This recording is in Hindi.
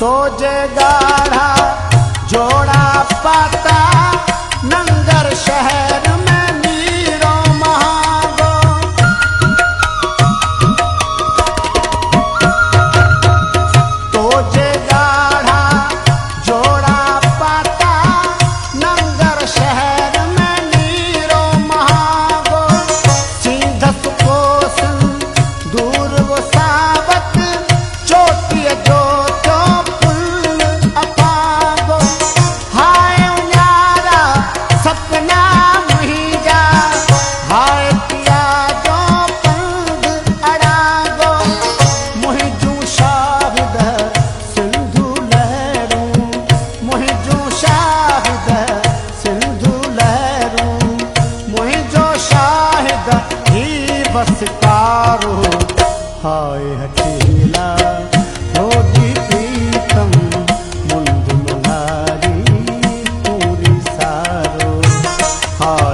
तो जे गाढ़ा जोड़ा पाता नंगर शहर में नीरो महागो। तो जे गाढ़ा जोड़ा पाता नंगर शहर में नीरो महागो। सीधस कोसन दूर वो सावक चोटी जो बसकारो हाय हठीला होगी प्रीतम मुंद मुलारी पूरी सारो हाय